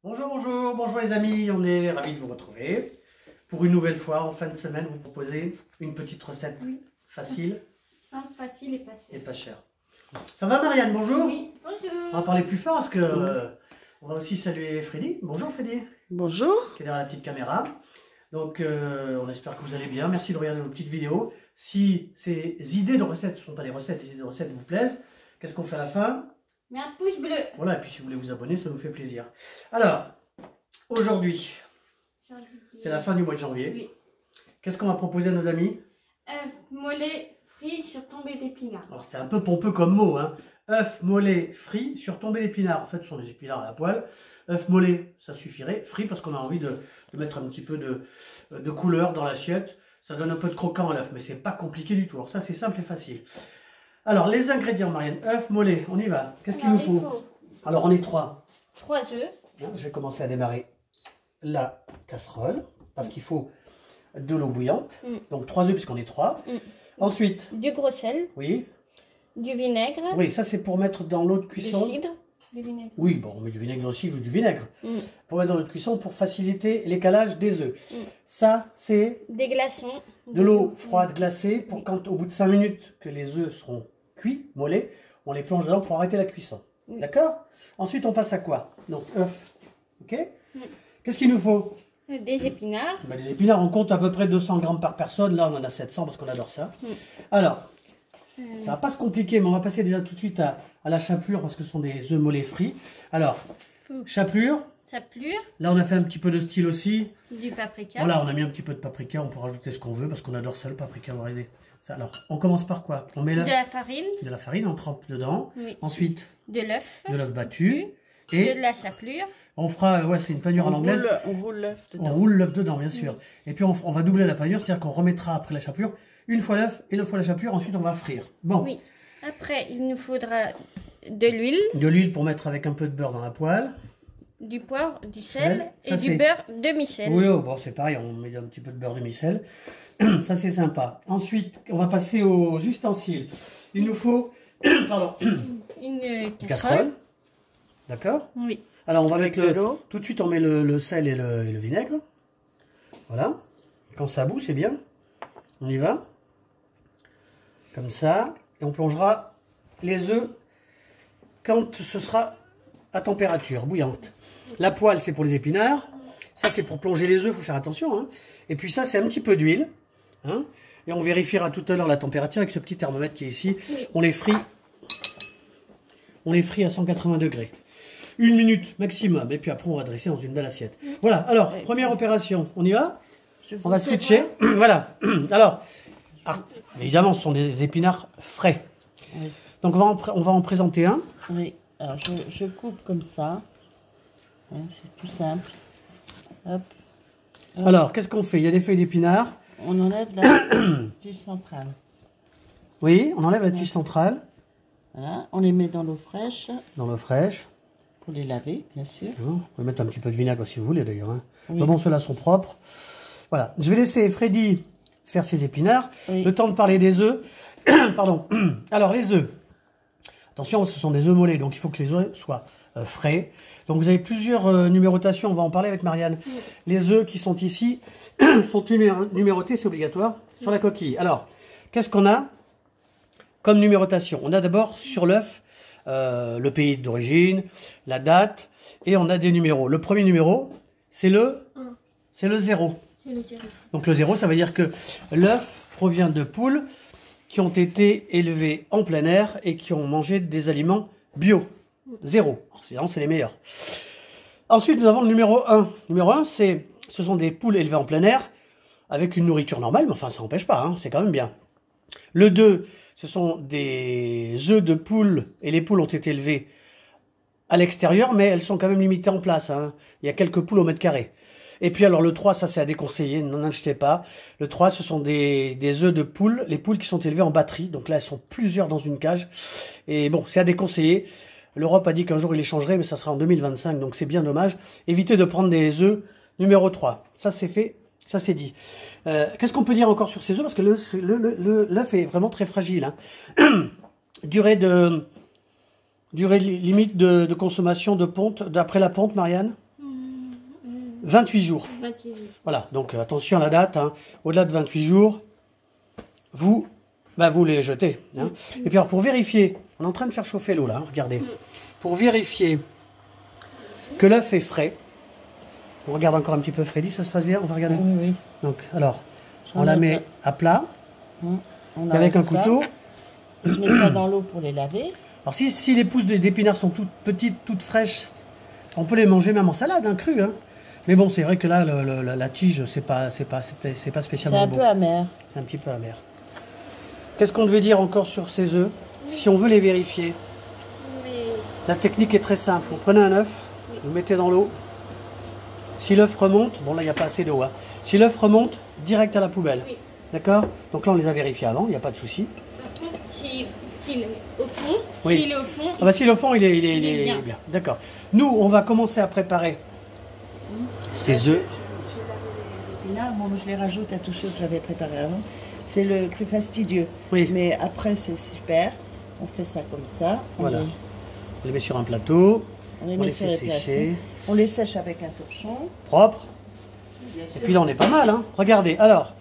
Bonjour, bonjour, bonjour les amis, on est ravis de vous retrouver. Pour une nouvelle fois, en fin de semaine, vous proposez une petite recette facile. Simple, facile et pas cher. Et pas chère. Ça va Marianne, bonjour? Oui, bonjour. On va parler plus fort parce que on va aussi saluer Freddy. Bonjour Freddy. Bonjour. Qui est derrière la petite caméra. Donc on espère que vous allez bien. Merci de regarder nos petites vidéos. Si ces idées de recettes, ce ne sont pas des recettes, les idées de recettes vous plaisent, qu'est-ce qu'on fait à la fin? Mets un pouce bleu. Voilà, et puis si vous voulez vous abonner, ça nous fait plaisir. Alors, aujourd'hui, c'est la fin du mois de janvier. Oui. Qu'est-ce qu'on va proposer à nos amis? Œuf mollet frit sur tombée d'épinards. Alors c'est un peu pompeux comme mot, hein. Œuf mollet frit sur tombée d'épinards. En fait, ce sont des épinards à la poêle. œuf mollet, ça suffirait. Frit parce qu'on a envie de mettre un petit peu de couleur dans l'assiette. Ça donne un peu de croquant à l'œuf, mais c'est pas compliqué du tout. Alors ça, c'est simple et facile. Alors, les ingrédients, Marianne. œuf mollet, on y va. Qu'est-ce qu'il nous faut? Alors, on est 3. 3 œufs. Je vais commencer à démarrer la casserole, parce qu'il faut de l'eau bouillante. Donc 3 œufs, puisqu'on est 3. Ensuite, du gros sel. Oui. Du vinaigre. Oui, ça c'est pour mettre dans l'eau de cuisson. Du cidre. Du vinaigre. Oui, bon, on met du vinaigre aussi ou du vinaigre. Pour mettre dans l'eau de cuisson pour faciliter l'écalage des œufs. Ça, c'est des glaçons. De l'eau froide glacée pour quand, au bout de 5 minutes que les œufs seront cuits, mollets, on les plonge dedans pour arrêter la cuisson. D'accord? Ensuite, on passe à quoi? Donc, œufs. Ok? Qu'est-ce qu'il nous faut? Des épinards. Ben, des épinards, on compte à peu près 200 grammes par personne. Là, on en a 700 parce qu'on adore ça. Alors, ça va pas se compliquer, mais on va passer déjà tout de suite à la chapelure parce que ce sont des œufs mollets frits. Alors, chapelure. Chapelure. Là, on a fait un petit peu de style aussi. Du paprika. Voilà, on a mis un petit peu de paprika. On peut rajouter ce qu'on veut parce qu'on adore ça, le paprika. Vous regardez. Ça, alors, on commence par quoi? On met de la farine. De la farine, on trempe dedans. Oui. Ensuite, de l'œuf. De l'œuf battu. Et de la chapelure. On fera, ouais, c'est une panure à l'anglaise. On roule l'œuf dedans. On roule l'œuf dedans, bien sûr. Et puis, on va doubler la panure, c'est-à-dire qu'on remettra après la chapelure une fois l'œuf et une fois la chapelure. Ensuite, on va frire. Bon. Oui. Après, il nous faudra de l'huile. De l'huile pour mettre avec un peu de beurre dans la poêle. Du poivre, du sel ça, et du beurre demi-sel. Oui, oh, bon, c'est pareil, on met un petit peu de beurre demi-sel. Ça, c'est sympa. Ensuite, on va passer aux ustensiles. Il nous faut pardon, une casserole. D'accord? Oui. Alors, on va mettre tout de suite, on met le sel et le vinaigre. Voilà. Quand ça bout, c'est bien. On y va. Comme ça. Et on plongera les œufs quand ce sera à température bouillante. La poêle, c'est pour les épinards. Ça, c'est pour plonger les œufs, il faut faire attention. Hein. Et puis ça, c'est un petit peu d'huile. Hein. Et on vérifiera tout à l'heure la température avec ce petit thermomètre qui est ici. Oui. On les frit à 180 degrés. 1 minute maximum. Et puis après, on va dresser dans une belle assiette. Voilà. Alors, première opération. On y va? On va switcher. Voilà. Alors, évidemment, ce sont des épinards frais. Oui. Donc, on va en présenter un. Oui. Alors, je coupe comme ça. Hein, c'est tout simple. Hop. Hop. Alors, qu'est-ce qu'on fait? Il y a des feuilles d'épinards. On enlève la tige centrale. Oui, on enlève la tige centrale. Voilà. On les met dans l'eau fraîche. Dans l'eau fraîche. Pour les laver, bien sûr. Vous pouvez mettre un petit peu de vinaigre si vous voulez d'ailleurs. Hein. Oui. Mais bon, ceux-là sont propres. Voilà. Je vais laisser Freddy faire ses épinards. Oui. Le temps de parler des œufs. Pardon. Alors, les œufs. Attention, ce sont des œufs mollets, donc il faut que les œufs soient frais. Donc vous avez plusieurs numérotations, on va en parler avec Marianne. Oui. Les œufs qui sont ici sont numérotés, c'est obligatoire, sur la coquille. Alors, qu'est-ce qu'on a comme numérotation? On a d'abord sur l'œuf le pays d'origine, la date, et on a des numéros. Le premier numéro, c'est le 0. Donc le 0, ça veut dire que l'œuf provient de poules qui ont été élevés en plein air et qui ont mangé des aliments bio. 0. Évidemment, c'est les meilleurs. Ensuite, nous avons le numéro 1. Le numéro 1, ce sont des poules élevées en plein air avec une nourriture normale, mais enfin, ça n'empêche pas, hein, c'est quand même bien. Le 2, ce sont des œufs de poules et les poules ont été élevées à l'extérieur, mais elles sont quand même limitées en place. Hein. Il y a quelques poules au mètre carré. Et puis alors le 3, ça c'est à déconseiller, n'en achetez pas. Le 3, ce sont des œufs de poules, les poules qui sont élevées en batterie. Donc là, elles sont plusieurs dans une cage. Et bon, c'est à déconseiller. L'Europe a dit qu'un jour il les changerait, mais ça sera en 2025, donc c'est bien dommage. Évitez de prendre des œufs numéro 3. Ça c'est fait, ça c'est dit. Qu'est-ce qu'on peut dire encore sur ces œufs? Parce que l'œuf est vraiment très fragile. Hein. Durée limite de consommation de ponte, d'après la ponte, Marianne? 28 jours. 28 jours. Voilà, donc attention à la date. Hein. Au-delà de 28 jours, vous les jetez. Hein. Et puis alors, pour vérifier, on est en train de faire chauffer l'eau là, hein, regardez. Pour vérifier que l'œuf est frais, on regarde encore un petit peu Freddy, ça se passe bien, on va regarder. Oui, oui. Donc, alors, on la met à plat, On et avec un arrête ça. couteau. Je mets ça dans l'eau pour les laver. Alors, si les pousses d'épinards sont toutes petites, toutes fraîches, on peut les manger même en salade, hein, cru. Hein. Mais bon, c'est vrai que là, la tige, c'est pas C'est spécialement un bon. peu amer. C'est un petit peu amer. Qu'est-ce qu'on devait dire encore sur ces œufs? Si on veut les vérifier, Mais la technique est très simple. Vous prenez un œuf, vous le mettez dans l'eau. Si l'œuf remonte, bon là il n'y a pas assez d'eau, hein. Si l'œuf remonte, direct à la poubelle. oui. D'accord? Donc là on les a vérifiés avant, il n'y a pas de souci. Par contre, s'il est au fond, Oui. s'il est au fond, Ah bah si le fond il est bien. bien. D'accord. Nous on va commencer à préparer ces œufs. Je vais laver les épinards. Bon, je les rajoute à tous ceux que j'avais préparés avant. C'est le plus fastidieux. Oui. Mais après, c'est super. On fait ça comme ça. Voilà. On les met sur un plateau, On les on met les sur fait les sécher, sécher. On les sèche avec un torchon. propre. Bien Et sûr. puis là on est pas mal, hein. Regardez, alors,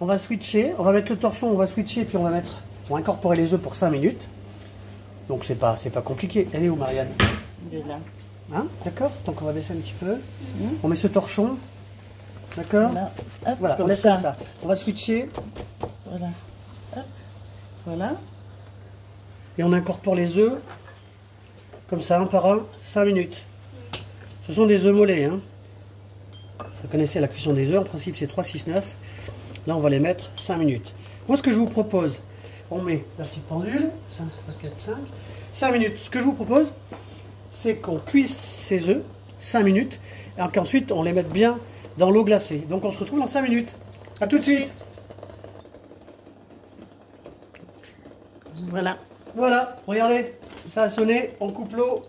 on va switcher, on va mettre le torchon, on va switcher, puis on va incorporer les œufs pour 5 minutes. Donc c'est pas compliqué. Elle est où Marianne? Il est là. Hein? D'accord? Donc on va baisser un petit peu. On met ce torchon. D'accord? Voilà. Hop, Voilà, on laisse comme ça. On va switcher Voilà. Hop. Voilà. et on incorpore les œufs. Comme ça, un par un, 5 minutes. Ce sont des œufs mollets. Hein. Vous connaissez la cuisson des œufs, en principe c'est 3, 6, 9. Là on va les mettre 5 minutes. Moi ce que je vous propose, on met la petite pendule, 5, 4, 5. 5 minutes. Ce que je vous propose, c'est qu'on cuise ces œufs 5 minutes et qu'ensuite on les mette bien dans l'eau glacée. Donc on se retrouve dans 5 minutes. A tout de suite. Voilà. Voilà, regardez, ça a sonné, on coupe l'eau.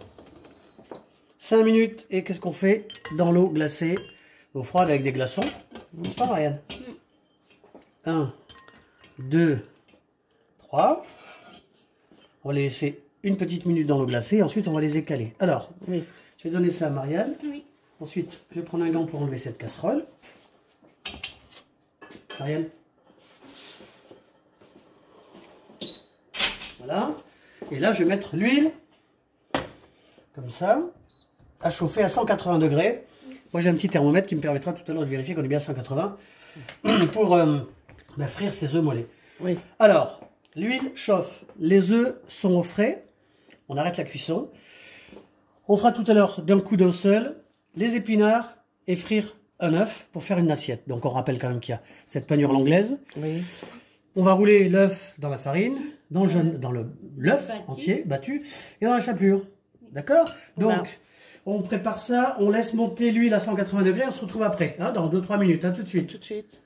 5 minutes et qu'est-ce qu'on fait? Dans l'eau glacée, eau froide avec des glaçons. N'est-ce pas Marianne? 1, 2, 3. On va les laisser une petite minute dans l'eau glacée, ensuite on va les écaler. Alors, Oui. je vais donner ça à Marianne. oui. Ensuite, je vais prendre un gant pour enlever cette casserole. Marianne. Voilà. Et là, je vais mettre l'huile, comme ça, à chauffer à 180 degrés. Moi, j'ai un petit thermomètre qui me permettra tout à l'heure de vérifier qu'on est bien à 180 pour frire ces œufs mollets. Oui. Alors, l'huile chauffe, les œufs sont au frais, on arrête la cuisson. On fera tout à l'heure d'un coup d'un seul les épinards et frire un œuf pour faire une assiette. Donc on rappelle quand même qu'il y a cette panure anglaise. Oui. On va rouler l'œuf dans la farine, dans l'œuf Battu. entier, battu, et dans la chapelure. D'accord? Voilà. Donc, on prépare ça, on laisse monter l'huile à 180 degrés, on se retrouve après, hein, dans 2-3 minutes, hein, tout de suite. Tout de suite.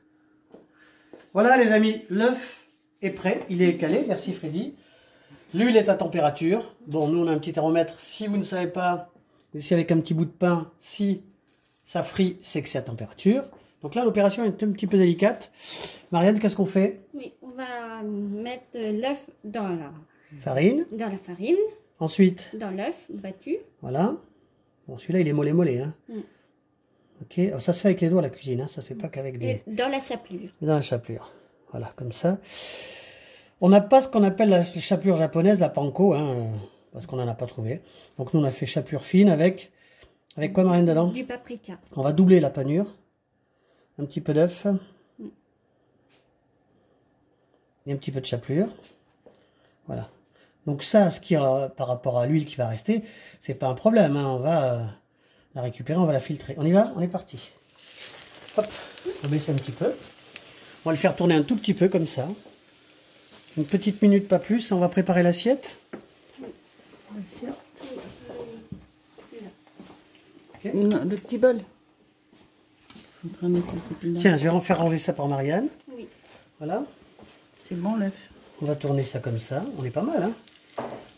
Voilà les amis, l'œuf est prêt, il est calé, merci Freddy. L'huile est à température. Bon, nous on a un petit thermomètre, si vous ne savez pas, ici avec un petit bout de pain, si ça frit, c'est que c'est à température. Donc là l'opération est un petit peu délicate. Marianne, qu'est-ce qu'on fait? Oui, on va mettre l'œuf dans la Farine, farine, ensuite, dans l'œuf battu. voilà. Bon, celui-là il est mollet. Hein. Ok, alors, ça se fait avec les doigts la cuisine, hein. Ça se fait pas qu'avec des... Et dans la chapelure. Dans la chapelure. Voilà, comme ça. On n'a pas ce qu'on appelle la chapelure japonaise, la panko, hein, parce qu'on n'en a pas trouvé. Donc nous on a fait chapelure fine avec quoi Marianne dedans? Du paprika. On va doubler la panure. Un petit peu d'œuf. Et un petit peu de chapelure. Voilà. Donc ça, ce qui par rapport à l'huile qui va rester, c'est pas un problème. Hein. On va la récupérer, on va la filtrer. On y va? On est parti. Hop, on va baisser un petit peu. On va le faire tourner un tout petit peu comme ça. Une petite minute, pas plus. On va préparer l'assiette. Bien sûr. Ok. Non, le petit bol. Il faudra mettre les épinards. Tiens, je vais faire ranger ça par Marianne. Oui. Voilà. C'est bon l'œuf. On va tourner ça comme ça. On est pas mal, hein?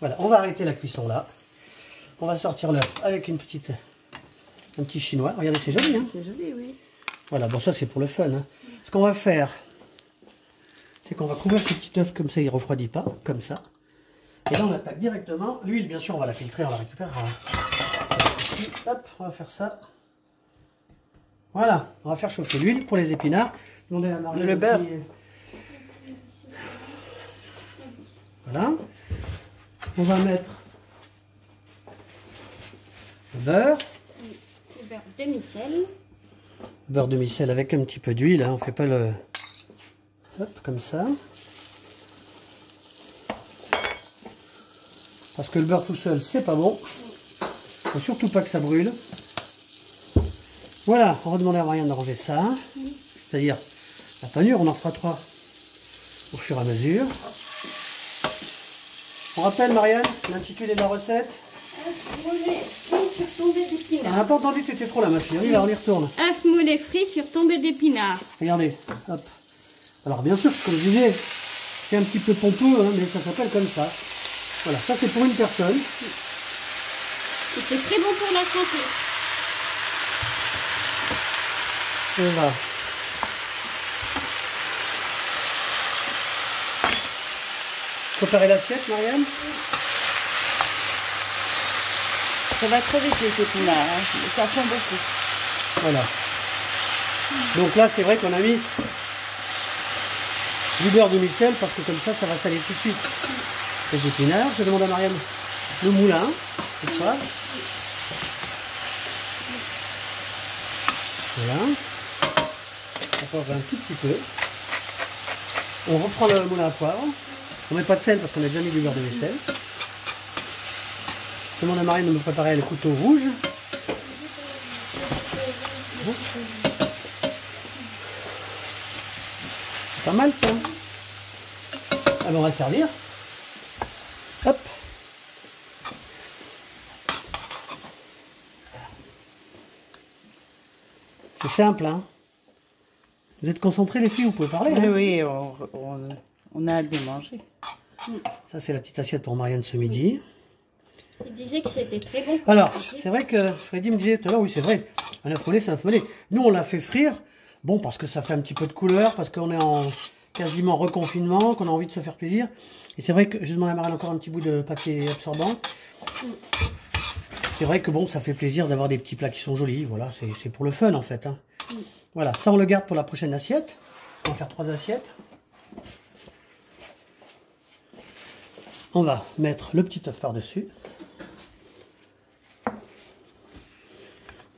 Voilà, on va arrêter la cuisson là. On va sortir l'œuf avec un petit chinois. Regardez, c'est joli, hein? C'est joli, oui. Voilà, bon ça c'est pour le fun. Hein. Ce qu'on va faire, c'est qu'on va couvrir ce petit œuf comme ça, il ne refroidit pas, comme ça. Et là on attaque directement. L'huile, bien sûr, on va la filtrer, on la récupérera. Hop, on va faire ça. Voilà, on va faire chauffer l'huile pour les épinards. Demandez à Marie Le beurre. Voilà. On va mettre le beurre. Le beurre demi-sel. Beurre demi-sel avec un petit peu d'huile. Hein. On fait pas le... Hop, comme ça. Parce que le beurre tout seul, c'est pas bon. Faut surtout pas que ça brûle. Voilà, on va demander à Marianne de ranger ça. C'est-à-dire la panure, on en fera 3 au fur et à mesure. On rappelle, Marianne, l'intitulé de la recette. Œuf mollet frit sur tombée On d'épinards. n'a pas entendu, tu étais trop là, ma fille. On y retourne. Œuf mollet frit sur tombée d'épinards. Regardez, hop. Alors bien sûr, comme je disais, c'est un petit peu pompeux, hein, mais ça s'appelle comme ça. Voilà, ça c'est pour une personne. Et c'est très bon pour la santé. Voilà. Préparer l'assiette, Marianne. Ça va trop vite les épinards, hein. Ça fond beaucoup. Voilà. Donc là, c'est vrai qu'on a mis du beurre demi-sel parce que comme ça va saler tout de suite les épinards. Je demande à Marianne le moulin, tout ça. Voilà. On va un tout petit peu. On reprend le moulin à poivre. On met pas de sel parce qu'on a déjà mis du beurre de vaisselle. Je demande à Marianne de me préparer le couteau rouge. C'est pas mal ça. Alors on va servir. Hop. C'est simple, hein. Vous êtes concentrés les filles, vous pouvez parler. Hein. Oui, on a hâte de manger. Ça c'est la petite assiette pour Marianne ce midi. Il disait que c'était très bon. Alors, c'est vrai que Freddy me disait tout à l'heure, oui c'est vrai, un œuf mollet c'est un œuf mollet. Nous on l'a fait frire, bon parce que ça fait un petit peu de couleur, parce qu'on est en quasiment reconfinement, qu'on a envie de se faire plaisir. Et c'est vrai que je demande à Marianne encore un petit bout de papier absorbant. C'est vrai que bon, ça fait plaisir d'avoir des petits plats qui sont jolis, voilà, c'est pour le fun en fait. Hein. Voilà, ça on le garde pour la prochaine assiette. On va faire 3 assiettes. On va mettre le petit œuf par-dessus.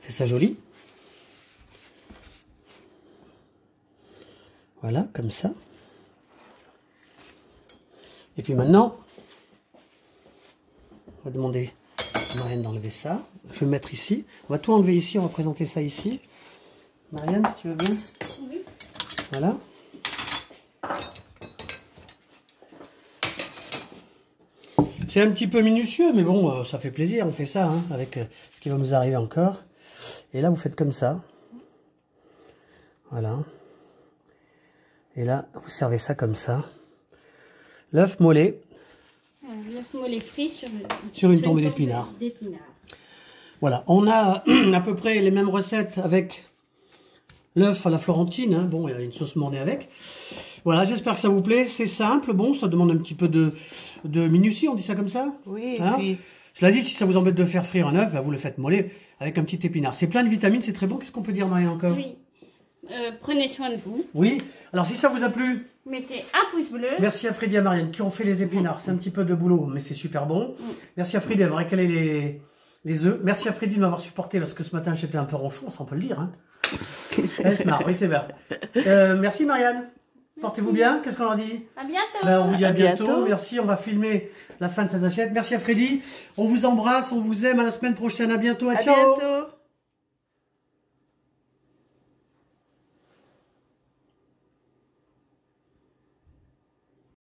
C'est ça joli. Voilà, comme ça. Et puis maintenant, on va demander à Marianne d'enlever ça. Je vais le mettre ici. On va tout enlever ici, on va présenter ça ici. Marianne, si tu veux bien. Oui. Voilà. C'est un petit peu minutieux, mais bon, ça fait plaisir, on fait ça, hein, avec ce qui va nous arriver encore. Et là, vous faites comme ça. Voilà. Et là, vous servez ça comme ça. L'œuf mollet. L'œuf mollet frit Sur une tombée d'épinards. Voilà, on a à peu près les mêmes recettes avec l'œuf à la florentine. Hein. Bon, il y a une sauce mornée avec. Voilà, j'espère que ça vous plaît. C'est simple, bon, ça demande un petit peu de minutie, on dit ça comme ça? Oui, hein, et puis... Cela dit, si ça vous embête de faire frire un œuf, bah, vous le faites mollet avec un petit épinard. C'est plein de vitamines, c'est très bon. Qu'est-ce qu'on peut dire, Marie, encore? Oui. Prenez soin de vous. Oui. Alors, si ça vous a plu, mettez un pouce bleu. Merci à Freddy et à Marianne qui ont fait les épinards. C'est un petit peu de boulot, mais c'est super bon. Merci à Freddy d'avoir récalé les œufs. Merci à Freddy de m'avoir supporté parce que ce matin, j'étais un peu ronchon, ça on peut le dire. Hein. Elle se marre, oui, c'est bien. Merci Marianne. Portez-vous bien. Qu'est-ce qu'on leur dit? À bientôt. Ben, on vous dit à bientôt. bientôt. Merci, on va filmer la fin de cette assiette. Merci à Freddy. On vous embrasse, on vous aime. À la semaine prochaine. À bientôt. À ciao. bientôt.